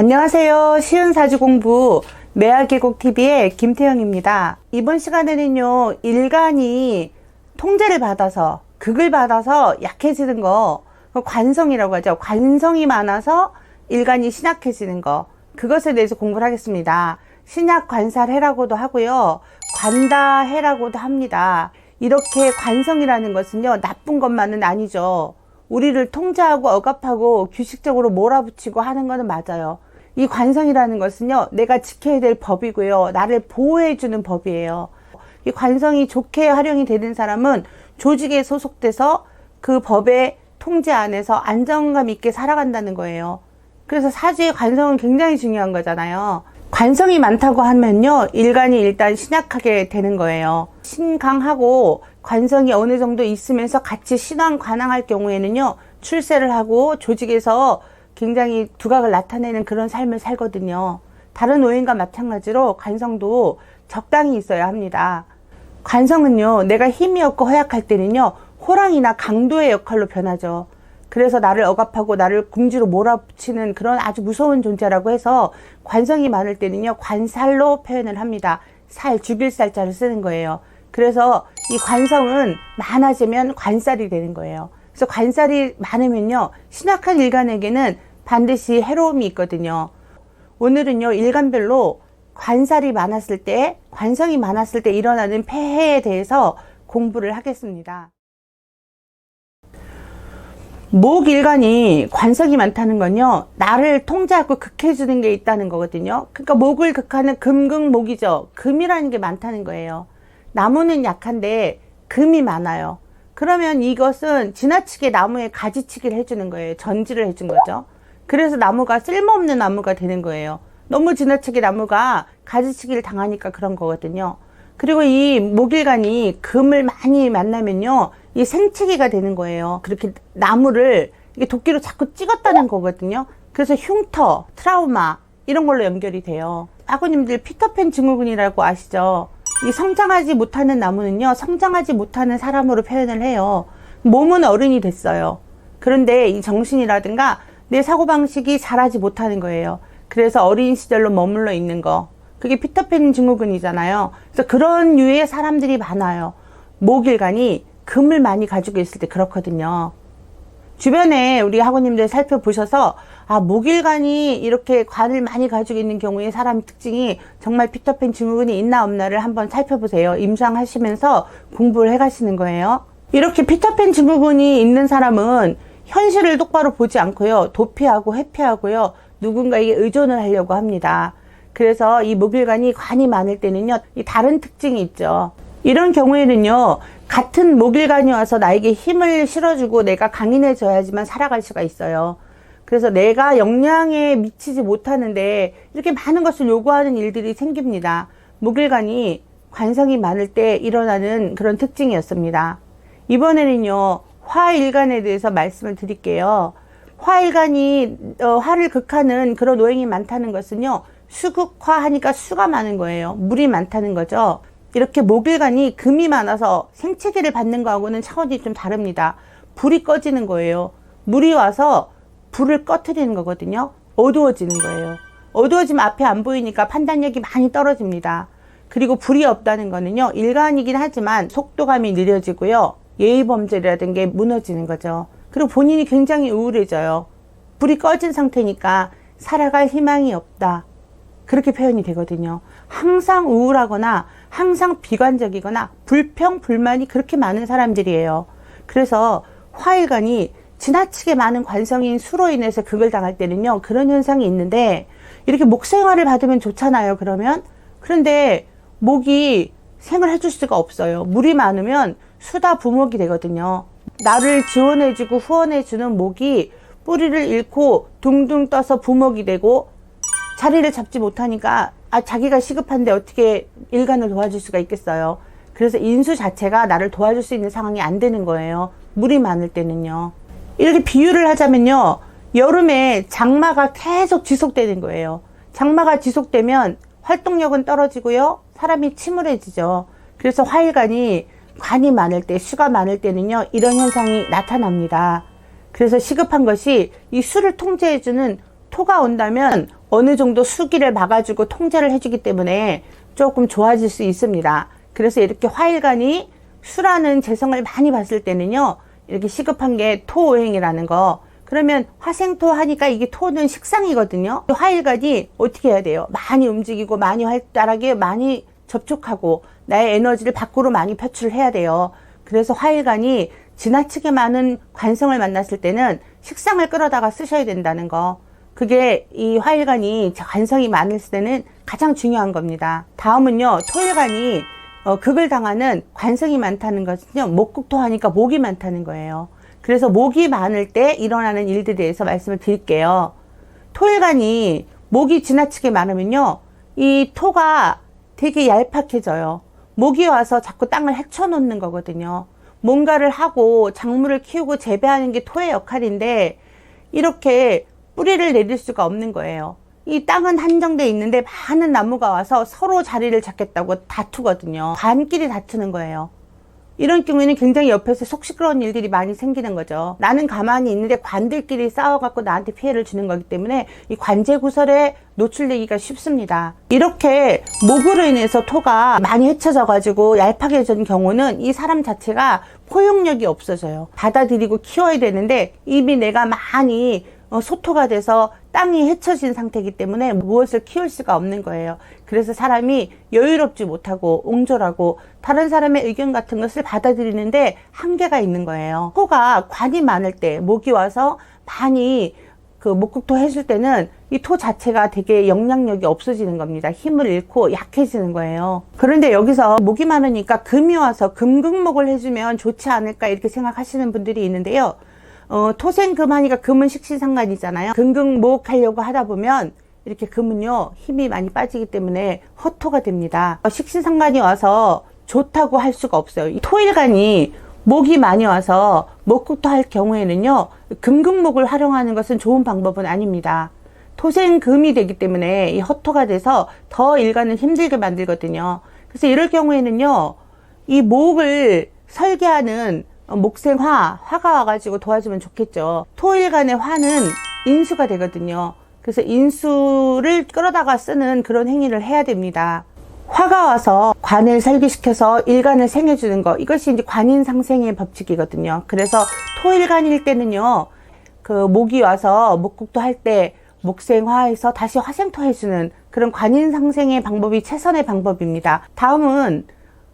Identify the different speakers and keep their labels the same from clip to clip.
Speaker 1: 안녕하세요. 쉬운 사주공부 매화계곡TV의 김태영입니다. 이번 시간에는요, 일간이 통제를 받아서, 극을 받아서 약해지는 거, 관성이라고 하죠. 관성이 많아서 일간이 신약해지는 거, 그것에 대해서 공부를 하겠습니다. 신약관살해라고도 하고요, 관다해라고도 합니다. 이렇게 관성이라는 것은요, 나쁜 것만은 아니죠. 우리를 통제하고 억압하고 규칙적으로 몰아붙이고 하는 것은 맞아요. 이 관성이라는 것은요, 내가 지켜야 될 법이고요, 나를 보호해주는 법이에요. 이 관성이 좋게 활용이 되는 사람은 조직에 소속돼서 그 법의 통제 안에서 안정감 있게 살아간다는 거예요. 그래서 사주의 관성은 굉장히 중요한 거잖아요. 관성이 많다고 하면요, 일간이 일단 신약하게 되는 거예요. 신강하고 관성이 어느 정도 있으면서 같이 신왕관왕할 경우에는요, 출세를 하고 조직에서 굉장히 두각을 나타내는 그런 삶을 살거든요. 다른 오행과 마찬가지로 관성도 적당히 있어야 합니다. 관성은요, 내가 힘이 없고 허약할 때는요, 호랑이나 강도의 역할로 변하죠. 그래서 나를 억압하고 나를 궁지로 몰아붙이는 그런 아주 무서운 존재라고 해서, 관성이 많을 때는요, 관살로 표현을 합니다. 살, 죽일 살자를 쓰는 거예요. 그래서 이 관성은 많아지면 관살이 되는 거예요. 그래서 관살이 많으면요, 신약한 일간에게는 반드시 해로움이 있거든요. 오늘은요, 일간별로 관살이 많았을 때, 관성이 많았을 때 일어나는 폐해에 대해서 공부를 하겠습니다. 목일간이 관성이 많다는 건요, 나를 통제하고 극해주는 게 있다는 거거든요. 그러니까 목을 극하는 금극목이죠. 금이라는 게 많다는 거예요. 나무는 약한데 금이 많아요. 그러면 이것은 지나치게 나무에 가지치기를 해주는 거예요. 전지를 해준 거죠. 그래서 나무가 쓸모없는 나무가 되는 거예요. 너무 지나치게 나무가 가지치기를 당하니까 그런 거거든요. 그리고 이 목일간이 금을 많이 만나면요, 이 생채기가 되는 거예요. 그렇게 나무를 이게 도끼로 자꾸 찍었다는 거거든요. 그래서 흉터, 트라우마 이런 걸로 연결이 돼요. 아버님들 피터팬 증후군이라고 아시죠? 이 성장하지 못하는 나무는요, 성장하지 못하는 사람으로 표현을 해요. 몸은 어른이 됐어요. 그런데 이 정신이라든가 내 사고방식이 자라지 못하는 거예요. 그래서 어린 시절로 머물러 있는 거, 그게 피터팬 증후군이잖아요. 그래서 그런 유의 사람들이 많아요. 목일간이 금을 많이 가지고 있을 때 그렇거든요. 주변에 우리 학우님들 살펴보셔서, 목일간이 이렇게 관을 많이 가지고 있는 경우에 사람 특징이 정말 피터팬 증후군이 있나 없나를 한번 살펴보세요. 임상하시면서 공부를 해 가시는 거예요. 이렇게 피터팬 증후군이 있는 사람은 현실을 똑바로 보지 않고요, 도피하고 회피하고요, 누군가에게 의존을 하려고 합니다. 그래서 이 목일간이 관이 많을 때는요, 이 다른 특징이 있죠. 이런 경우에는요, 같은 목일간이 와서 나에게 힘을 실어주고 내가 강인해져야지만 살아갈 수가 있어요. 그래서 내가 역량에 미치지 못하는데 이렇게 많은 것을 요구하는 일들이 생깁니다. 목일간이 관성이 많을 때 일어나는 그런 특징이었습니다. 이번에는요, 화일간에 대해서 말씀을 드릴게요. 화일간이 화를 극하는 그런 오행이 많다는 것은요, 수극화 하니까 수가 많은 거예요. 물이 많다는 거죠. 이렇게 목일간이 금이 많아서 생채기를 받는 거하고는 차원이 좀 다릅니다. 불이 꺼지는 거예요. 물이 와서 불을 꺼트리는 거거든요. 어두워지는 거예요. 어두워지면 앞에 안 보이니까 판단력이 많이 떨어집니다. 그리고 불이 없다는 거는요, 일간이긴 하지만 속도감이 느려지고요, 예의범절이라든 게 무너지는 거죠. 그리고 본인이 굉장히 우울해져요. 불이 꺼진 상태니까 살아갈 희망이 없다, 그렇게 표현이 되거든요. 항상 우울하거나 항상 비관적이거나 불평, 불만이 그렇게 많은 사람들이에요. 그래서 화일간이 지나치게 많은 관성인 수로 인해서 극을 당할 때는요, 그런 현상이 있는데, 이렇게 목생활을 받으면 좋잖아요, 그러면. 그런데 목이 생을 해줄 수가 없어요. 물이 많으면 수다 부목이 되거든요. 나를 지원해주고 후원해주는 목이 뿌리를 잃고 둥둥 떠서 부목이 되고 자리를 잡지 못하니까 자기가 시급한데 어떻게 일간을 도와줄 수가 있겠어요. 그래서 인수 자체가 나를 도와줄 수 있는 상황이 안 되는 거예요. 물이 많을 때는요. 이렇게 비유를 하자면요, 여름에 장마가 계속 지속되는 거예요. 장마가 지속되면 활동력은 떨어지고요, 사람이 침울해지죠. 그래서 화일간이 관이 많을 때, 수가 많을 때는요, 이런 현상이 나타납니다. 그래서 시급한 것이 이 수를 통제해주는 토가 온다면 어느 정도 수기를 막아주고 통제를 해주기 때문에 조금 좋아질 수 있습니다. 그래서 이렇게 화일간이 수라는 재성을 많이 봤을 때는요, 이렇게 시급한 게 토오행이라는 거. 그러면 화생토 하니까 이게 토는 식상이거든요. 화일간이 어떻게 해야 돼요? 많이 움직이고 많이 활달하게 많이 접촉하고 나의 에너지를 밖으로 많이 표출해야 돼요. 그래서 화일간이 지나치게 많은 관성을 만났을 때는 식상을 끌어다가 쓰셔야 된다는 거. 그게 이 화일간이 관성이 많을 때는 가장 중요한 겁니다. 다음은요, 토일간이 극을 당하는 관성이 많다는 것은요, 목국토 하니까 목이 많다는 거예요. 그래서 목이 많을 때 일어나는 일들에 대해서 말씀을 드릴게요. 토일간이 목이 지나치게 많으면요, 이 토가 되게 얄팍해져요. 목이 와서 자꾸 땅을 헤쳐놓는 거거든요. 뭔가를 하고 작물을 키우고 재배하는 게 토의 역할인데 이렇게 뿌리를 내릴 수가 없는 거예요. 이 땅은 한정돼 있는데 많은 나무가 와서 서로 자리를 잡겠다고 다투거든요. 관끼리 다투는 거예요. 이런 경우에는 굉장히 옆에서 속 시끄러운 일들이 많이 생기는 거죠. 나는 가만히 있는데 관들끼리 싸워갖고 나한테 피해를 주는 거기 때문에 이 관제구설에 노출되기가 쉽습니다. 이렇게 목으로 인해서 토가 많이 헤쳐져 가지고 얄팍해진 경우는 이 사람 자체가 포용력이 없어져요. 받아들이고 키워야 되는데 이미 내가 많이 소토가 돼서 땅이 헤쳐진 상태이기 때문에 무엇을 키울 수가 없는 거예요. 그래서 사람이 여유롭지 못하고 옹졸하고 다른 사람의 의견 같은 것을 받아들이는데 한계가 있는 거예요. 토가 관이 많을 때 목이 와서 많이 목국토 해줄 때는 이 토 자체가 되게 영향력이 없어지는 겁니다. 힘을 잃고 약해지는 거예요. 그런데 여기서 목이 많으니까 금이 와서 금극목을 해주면 좋지 않을까 이렇게 생각하시는 분들이 있는데요. 토생금 하니까 금은 식신상관이잖아요. 금극목 하려고 하다 보면 이렇게 금은요, 힘이 많이 빠지기 때문에 허토가 됩니다. 식신상관이 와서 좋다고 할 수가 없어요. 이 토일간이 목이 많이 와서 목국토 할 경우에는요, 금극목을 활용하는 것은 좋은 방법은 아닙니다. 토생금이 되기 때문에 이 허토가 돼서 더 일간을 힘들게 만들거든요. 그래서 이럴 경우에는요, 이 목을 설계하는 목생화, 화가 와가지고 도와주면 좋겠죠. 토일간의 화는 인수가 되거든요. 그래서 인수를 끌어다가 쓰는 그런 행위를 해야 됩니다. 화가 와서 관을 설계시켜서 일간을 생해주는 거, 이것이 이제 관인상생의 법칙이거든요. 그래서 토일간일 때는요, 목이 와서 목국토 할 때 목생화해서 다시 화생토 해주는 그런 관인상생의 방법이 최선의 방법입니다. 다음은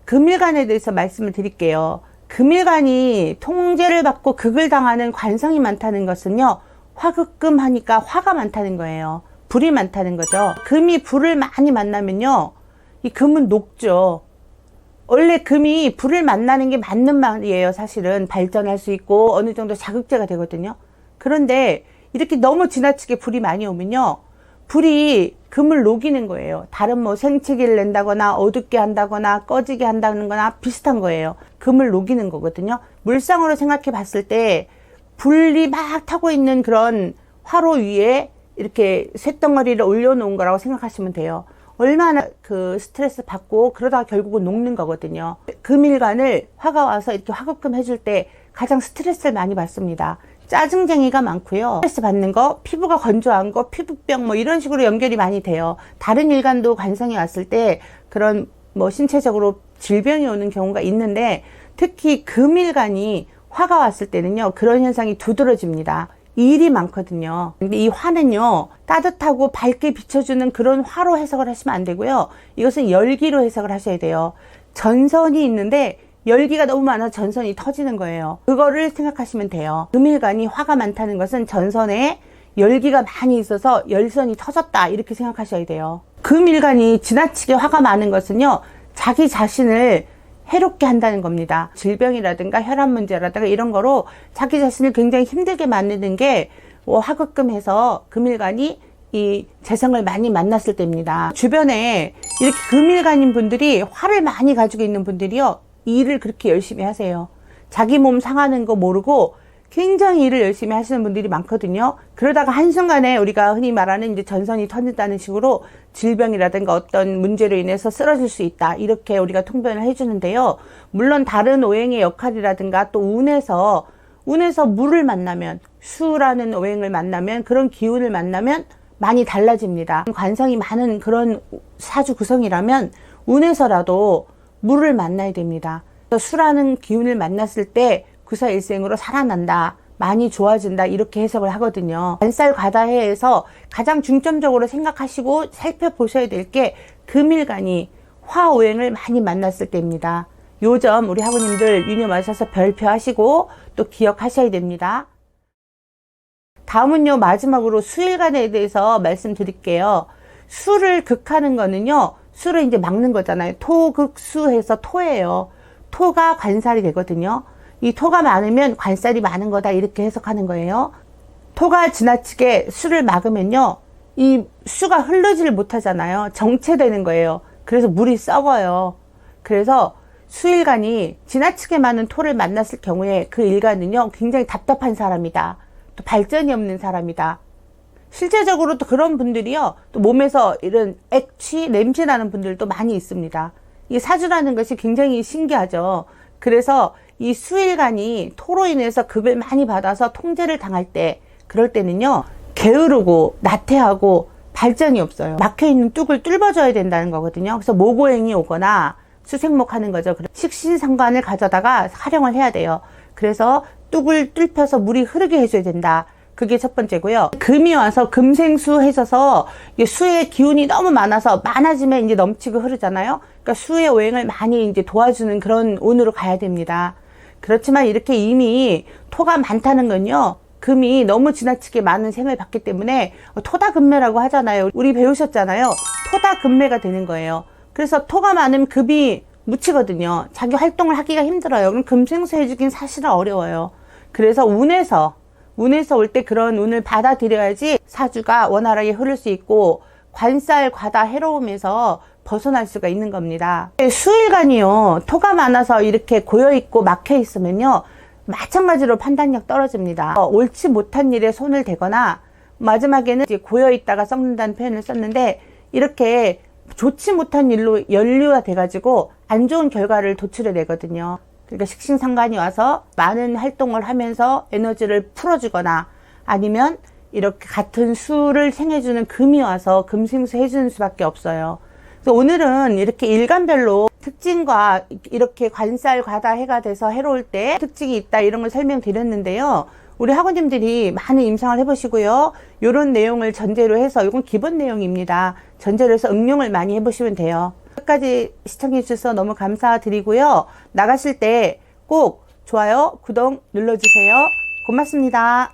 Speaker 1: 금일간에 대해서 말씀을 드릴게요. 금일간이 통제를 받고 극을 당하는 관성이 많다는 것은요, 화극금 하니까 화가 많다는 거예요. 불이 많다는 거죠. 금이 불을 많이 만나면요, 이 금은 녹죠. 원래 금이 불을 만나는 게 맞는 말이에요. 사실은 발전할 수 있고 어느 정도 자극제가 되거든요. 그런데 이렇게 너무 지나치게 불이 많이 오면요, 불이 금을 녹이는 거예요. 다른 뭐 생채기를 낸다거나 어둡게 한다거나 꺼지게 한다는 거나 비슷한 거예요. 금을 녹이는 거거든요. 물상으로 생각해 봤을 때 불이 막 타고 있는 그런 화로 위에 이렇게 쇳덩어리를 올려놓은 거라고 생각하시면 돼요. 얼마나 스트레스 받고 그러다가 결국은 녹는 거거든요. 금일간을 화가 와서 이렇게 화급금 해줄 때 가장 스트레스를 많이 받습니다. 짜증쟁이가 많고요. 스트레스 받는 거, 피부가 건조한 거, 피부병 뭐 이런 식으로 연결이 많이 돼요. 다른 일간도 관성이 왔을 때 그런 뭐 신체적으로 질병이 오는 경우가 있는데 특히 금일간이 화가 왔을 때는요, 그런 현상이 두드러집니다. 일이 많거든요. 근데 이 화는요, 따뜻하고 밝게 비춰주는 그런 화로 해석을 하시면 안 되고요. 이것은 열기로 해석을 하셔야 돼요. 전선이 있는데 열기가 너무 많아서 전선이 터지는 거예요. 그거를 생각하시면 돼요. 금일간이 화가 많다는 것은 전선에 열기가 많이 있어서 열선이 터졌다 이렇게 생각하셔야 돼요. 금일간이 지나치게 화가 많은 것은요, 자기 자신을 해롭게 한다는 겁니다. 질병이라든가 혈압 문제라든가 이런 거로 자기 자신을 굉장히 힘들게 만드는 게 화급금해서 금일간이 이 재성을 많이 만났을 때입니다. 주변에 이렇게 금일간인 분들이 화를 많이 가지고 있는 분들이요, 일을 그렇게 열심히 하세요. 자기 몸 상하는 거 모르고 굉장히 일을 열심히 하시는 분들이 많거든요. 그러다가 한순간에 우리가 흔히 말하는 이제 전선이 터진다는 식으로 질병이라든가 어떤 문제로 인해서 쓰러질 수 있다, 이렇게 우리가 통변을 해주는데요. 물론 다른 오행의 역할이라든가 또 운에서 물을 만나면, 수라는 오행을 만나면, 그런 기운을 만나면 많이 달라집니다. 관성이 많은 그런 사주 구성이라면 운에서라도 물을 만나야 됩니다. 수라는 기운을 만났을 때 구사일생으로 살아난다, 많이 좋아진다, 이렇게 해석을 하거든요. 관살과다해에서 가장 중점적으로 생각하시고 살펴보셔야 될 게 금일간이 화오행을 많이 만났을 때입니다. 요 점 우리 학우님들 유념하셔서 별표하시고 또 기억하셔야 됩니다. 다음은요, 마지막으로 수일간에 대해서 말씀드릴게요. 수를 극하는 거는요, 수를 이제 막는 거잖아요. 토극수해서 토예요. 토가 관살이 되거든요. 이 토가 많으면 관살이 많은 거다, 이렇게 해석하는 거예요. 토가 지나치게 수를 막으면요, 이 수가 흐르지를 못하잖아요. 정체되는 거예요. 그래서 물이 썩어요. 그래서 수일간이 지나치게 많은 토를 만났을 경우에 그 일간은요, 굉장히 답답한 사람이다, 또 발전이 없는 사람이다. 실제적으로 또 그런 분들이요, 또 몸에서 이런 액취, 냄새 나는 분들도 많이 있습니다. 이 사주라는 것이 굉장히 신기하죠. 그래서 이 수일간이 토로 인해서 급을 많이 받아서 통제를 당할 때, 그럴 때는요, 게으르고 나태하고 발전이 없어요. 막혀있는 뚝을 뚫어줘야 된다는 거거든요. 그래서 모고행이 오거나 수생목 하는 거죠. 식신상관을 가져다가 활용을 해야 돼요. 그래서 뚝을 뚫혀서 물이 흐르게 해줘야 된다. 그게 첫 번째고요. 금이 와서 금생수 해져서 수의 기운이 너무 많아지면 이제 넘치고 흐르잖아요. 그러니까 수의 오행을 많이 이제 도와주는 그런 운으로 가야 됩니다. 그렇지만 이렇게 이미 토가 많다는 건요, 금이 너무 지나치게 많은 생을 받기 때문에 토다금매라고 하잖아요. 우리 배우셨잖아요. 토다금매가 되는 거예요. 그래서 토가 많으면 급이 묻히거든요. 자기 활동을 하기가 힘들어요. 그럼 금생수 해주긴 사실은 어려워요. 그래서 운에서 올 때 그런 운을 받아들여야지 사주가 원활하게 흐를 수 있고 관살 과다 해로움에서 벗어날 수가 있는 겁니다. 수일간이요, 토가 많아서 이렇게 고여있고 막혀있으면요, 마찬가지로 판단력 떨어집니다. 옳지 못한 일에 손을 대거나, 마지막에는 이제 고여있다가 썩는다는 표현을 썼는데, 이렇게 좋지 못한 일로 연루가 돼가지고 안 좋은 결과를 도출해내거든요. 그러니까 식신상관이 와서 많은 활동을 하면서 에너지를 풀어주거나, 아니면 이렇게 같은 수를 생해주는 금이 와서 금생수 해주는 수밖에 없어요. 그래서 오늘은 이렇게 일간별로 특징과 이렇게 관살 과다해가 돼서 해로울 때 특징이 있다, 이런 걸 설명드렸는데요. 우리 학우님들이 많은 임상을 해보시고요, 이런 내용을 전제로 해서, 이건 기본 내용입니다. 전제로 해서 응용을 많이 해보시면 돼요. 끝까지 시청해 주셔서 너무 감사드리고요. 나가실 때 꼭 좋아요, 구독 눌러주세요. 고맙습니다.